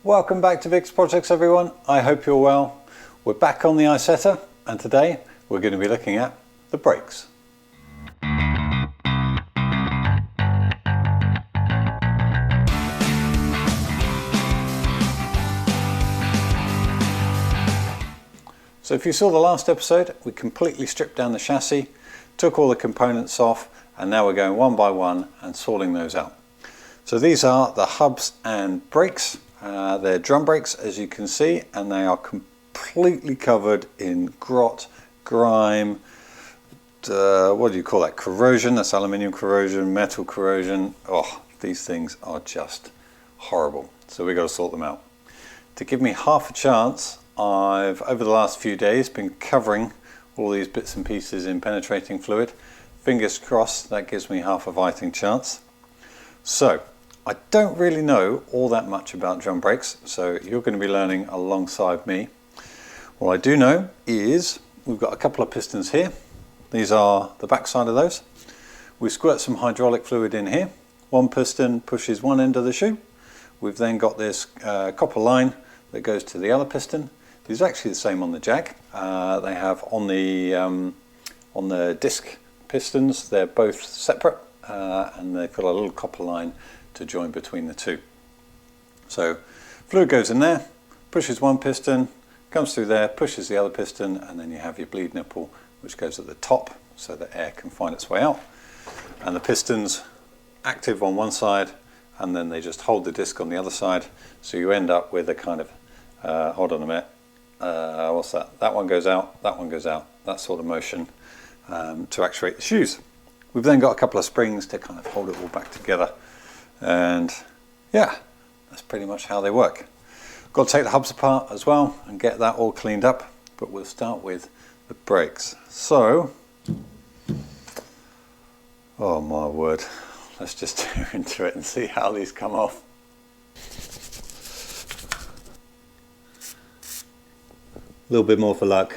Welcome back to Vic's Projects, everyone. I hope you're well. We're back on the Isetta, and today we're going to be looking at the brakes. So if you saw the last episode, we completely stripped down the chassis, took all the components off, and now we're going one by one and sorting those out. So these are the hubs and brakes. They're drum brakes, as you can see, and they are completely covered in grot, grime, what do you call that, corrosion. That's aluminium corrosion, metal corrosion. Oh, these things are just horrible. So we've got to sort them out. To give me half a chance, I've, over the last few days, been covering all these bits and pieces in penetrating fluid. Fingers crossed that gives me half a fighting chance. So, I don't really know all that much about drum brakes, so you're going to be learning alongside me. What I do know is we've got a couple of pistons here. These are the back side of those. We squirt some hydraulic fluid in here. One piston pushes one end of the shoe. We've then got this copper line that goes to the other piston. These are actually the same on the Jag. They have on the disc pistons, they're both separate, and they've got a little copper line to join between the two. So fluid goes in there, pushes one piston, comes through there, pushes the other piston, and then you have your bleed nipple, which goes at the top so that air can find its way out. And the piston's active on one side, and then they just hold the disc on the other side, so you end up with a kind of hold on a minute, what's that? That one goes out, that sort of motion to actuate the shoes. We've then got a couple of springs to kind of hold it all back together, and yeah, that's pretty much how they work. Got to take the hubs apart as well and get that all cleaned up, but we'll start with the brakes. So, oh my word, let's just tear into it and see how these come off. A little bit more for luck.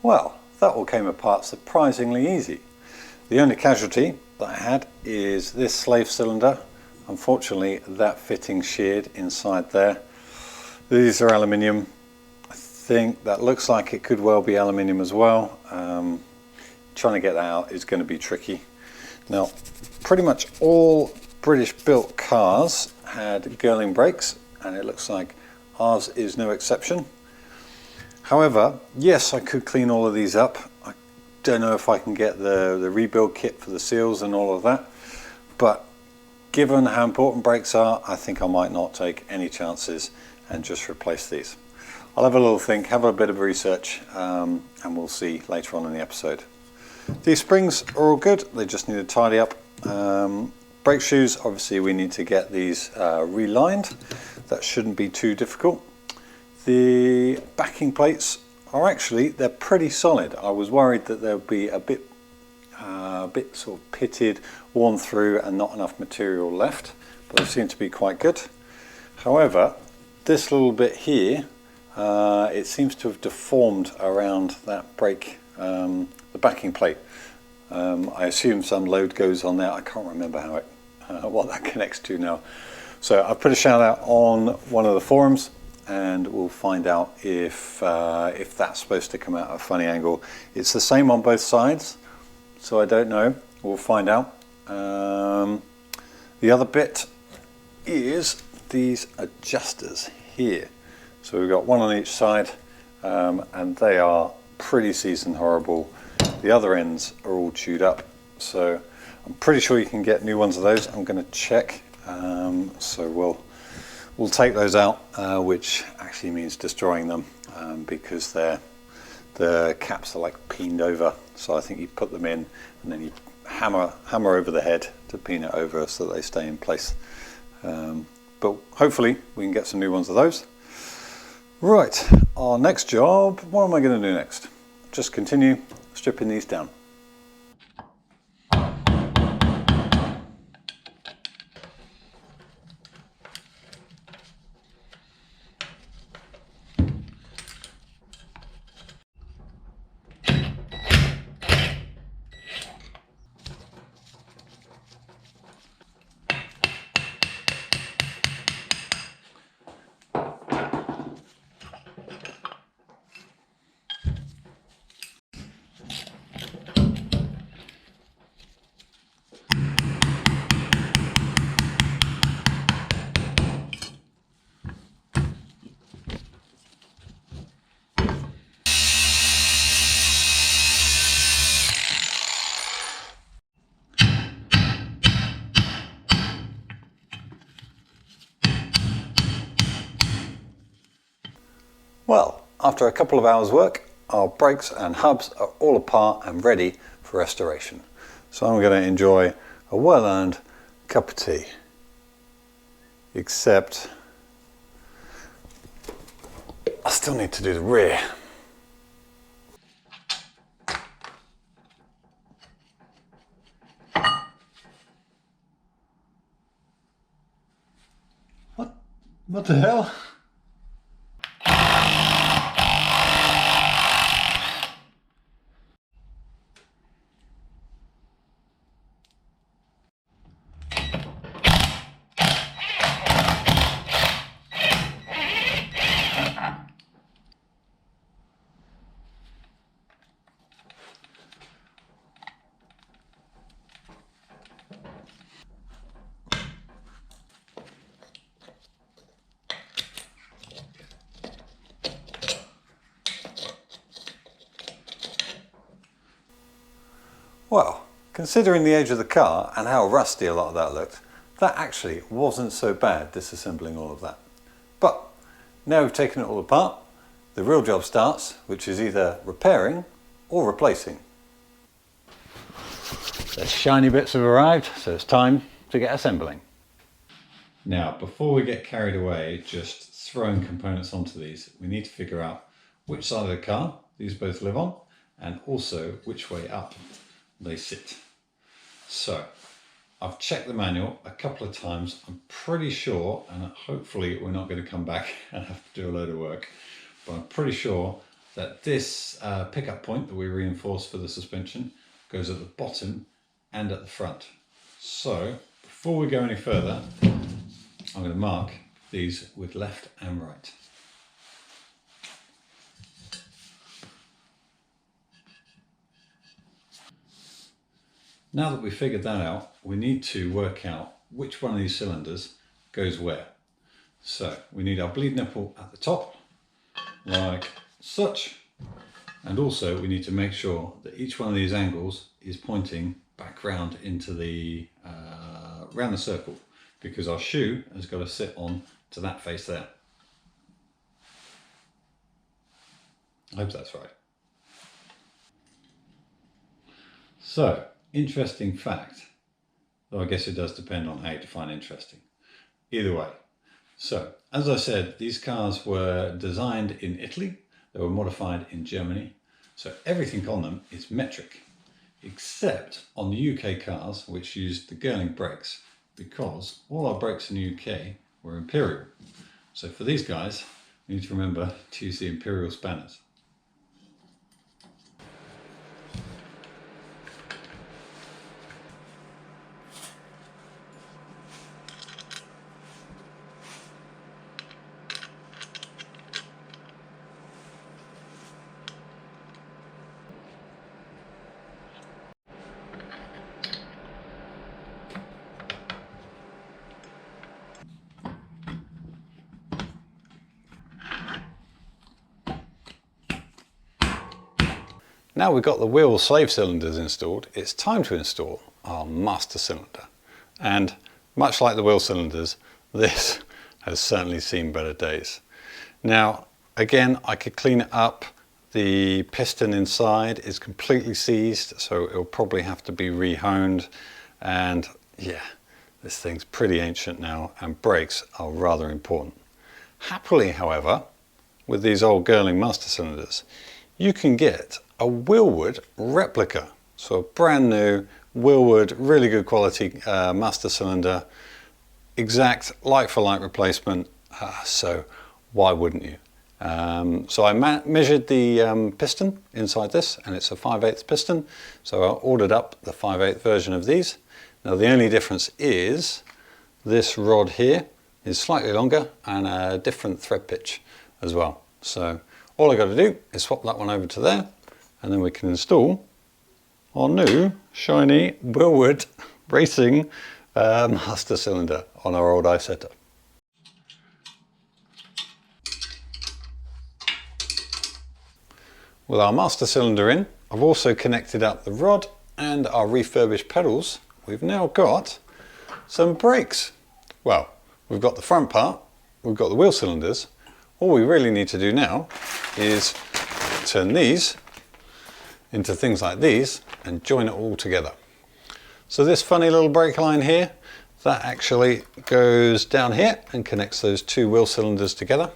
Well, that all came apart surprisingly easy. The only casualty that I had is this slave cylinder. Unfortunately, that fitting sheared inside there. These are aluminium. I think that looks like it could well be aluminium as well. Trying to get that out is going to be tricky. Now, pretty much all British built cars had Girling brakes, and it looks like ours is no exception. However, yes, I could clean all of these up. I don't know if I can get the rebuild kit for the seals and all of that, but given how important brakes are, I think I might not take any chances and just replace these. I'll have a little think, have a bit of research, and we'll see later on in the episode. These springs are all good, they just need to tidy up. Brake shoes, obviously we need to get these relined. That shouldn't be too difficult. The backing plates are actually, they're pretty solid. I was worried that they'll be a bit sort of pitted, worn through, and not enough material left, but they seem to be quite good. However, this little bit here, it seems to have deformed around that brake, the backing plate. I assume some load goes on there. I can't remember how it, what that connects to now. So I've put a shout out on one of the forums, and we'll find out if that's supposed to come out at a funny angle. It's the same on both sides, so I don't know. We'll find out. The other bit is these adjusters here. So we've got one on each side, and they are pretty seasoned horrible. The other ends are all chewed up, so I'm pretty sure you can get new ones of those. I'm going to check, so we'll take those out, which actually means destroying them, because the caps are like peened over. So I think you put them in and then you hammer over the head to peen it over so that they stay in place. But hopefully we can get some new ones of those. Right, our next job, what am I going to do next? Just continue stripping these down. Well, after a couple of hours work, our brakes and hubs are all apart and ready for restoration. So I'm going to enjoy a well-earned cup of tea. Except I still need to do the rear. What the hell? Well, considering the age of the car and how rusty a lot of that looked, that actually wasn't so bad, disassembling all of that. But now we've taken it all apart, the real job starts, which is either repairing or replacing. The shiny bits have arrived, so it's time to get assembling. Now, before we get carried away just throwing components onto these, we need to figure out which side of the car these both live on, and also which way up they sit. So I've checked the manual a couple of times. I'm pretty sure, and hopefully we're not going to come back and have to do a load of work, but I'm pretty sure that this pickup point that we reinforced for the suspension goes at the bottom and at the front. So before we go any further, I'm going to mark these with left and right. Now that we've figured that out, we need to work out which one of these cylinders goes where. So we need our bleed nipple at the top, like such, and also we need to make sure that each one of these angles is pointing back round into the round the circle, because our shoe has got to sit on to that face there. I hope that's right. So, interesting fact, though I guess it does depend on how you define interesting. Either way. So, as I said, these cars were designed in Italy, they were modified in Germany, so everything on them is metric, except on the UK cars which used the Girling brakes, because all our brakes in the UK were imperial. So for these guys, we need to remember to use the imperial spanners. Now we've got the wheel slave cylinders installed, it's time to install our master cylinder. And much like the wheel cylinders, this has certainly seen better days. Now, again, I could clean it up. The piston inside is completely seized, so it'll probably have to be rehoned. And yeah, this thing's pretty ancient now, and brakes are rather important. Happily, however, with these old Girling master cylinders, you can get a Wilwood replica. So a brand new Wilwood, really good quality master cylinder, exact like for like replacement, so why wouldn't you? So I measured the piston inside this, and it's a 5/8 piston, so I ordered up the 5/8 version of these. Now the only difference is this rod here is slightly longer and a different thread pitch as well. So all I got to do is swap that one over to there, and then we can install our new shiny Wilwood racing master cylinder on our old Isetta. With our master cylinder in, I've also connected up the rod and our refurbished pedals. We've now got some brakes. Well, we've got the front part, we've got the wheel cylinders. All we really need to do now is turn these into things like these and join it all together. So this funny little brake line here, that actually goes down here and connects those two wheel cylinders together.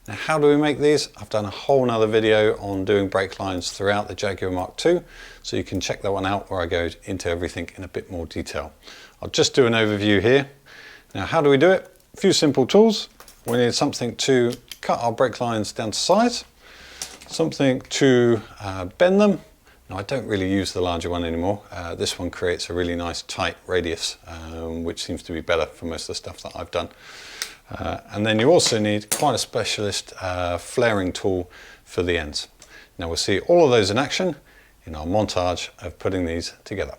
Now how do we make these? I've done a whole nother video on doing brake lines throughout the Jaguar Mark II, so you can check that one out where I go into everything in a bit more detail. I'll just do an overview here. Now how do we do it? A few simple tools. We need something to cut our brake lines down to size, something to bend them. Now I don't really use the larger one anymore. This one creates a really nice tight radius, which seems to be better for most of the stuff that I've done. And then you also need quite a specialist flaring tool for the ends. Now we'll see all of those in action in our montage of putting these together.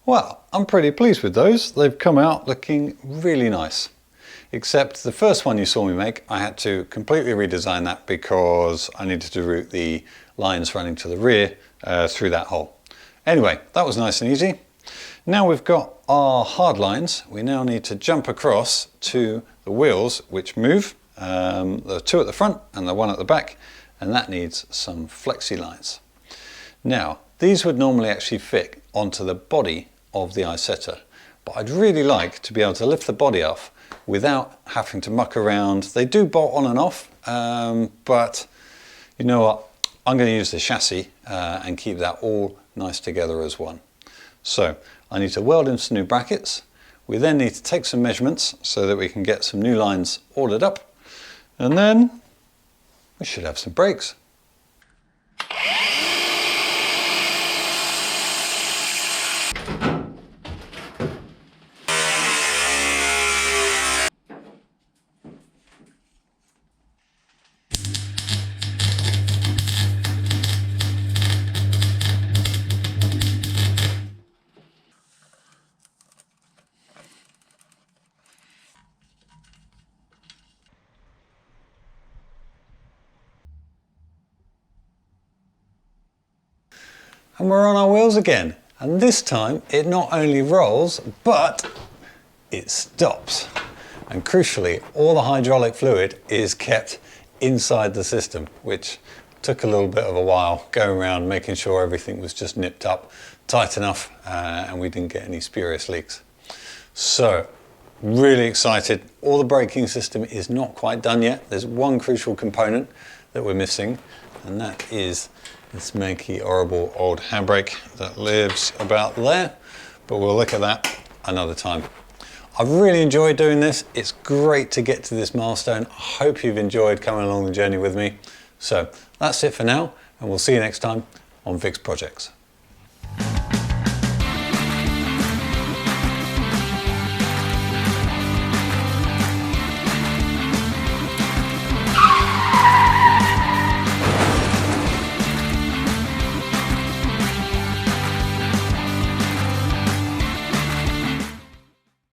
Well, I'm pretty pleased with those. They've come out looking really nice. Except the first one you saw me make, I had to completely redesign that because I needed to route the lines running to the rear through that hole. Anyway, that was nice and easy. Now we've got our hard lines, we now need to jump across to the wheels which move, the two at the front and the one at the back, and that needs some flexi lines. Now, these would normally actually fit onto the body of the Isetta, but I'd really like to be able to lift the body off without having to muck around. They do bolt on and off, but you know what? I'm going to use the chassis and keep that all nice together as one. So I need to weld in some new brackets. We then need to take some measurements so that we can get some new lines ordered up, and then we should have some brakes. and we're on our wheels again. And this time it not only rolls, but it stops. And crucially, all the hydraulic fluid is kept inside the system, which took a little bit of a while going around making sure everything was just nipped up tight enough and we didn't get any spurious leaks. So really excited. All the braking system is not quite done yet. There's one crucial component that we're missing, and that is this manky, horrible old handbrake that lives about there, but we'll look at that another time. I've really enjoyed doing this. It's great to get to this milestone. I hope you've enjoyed coming along the journey with me. So that's it for now, and we'll see you next time on Fixed Projects.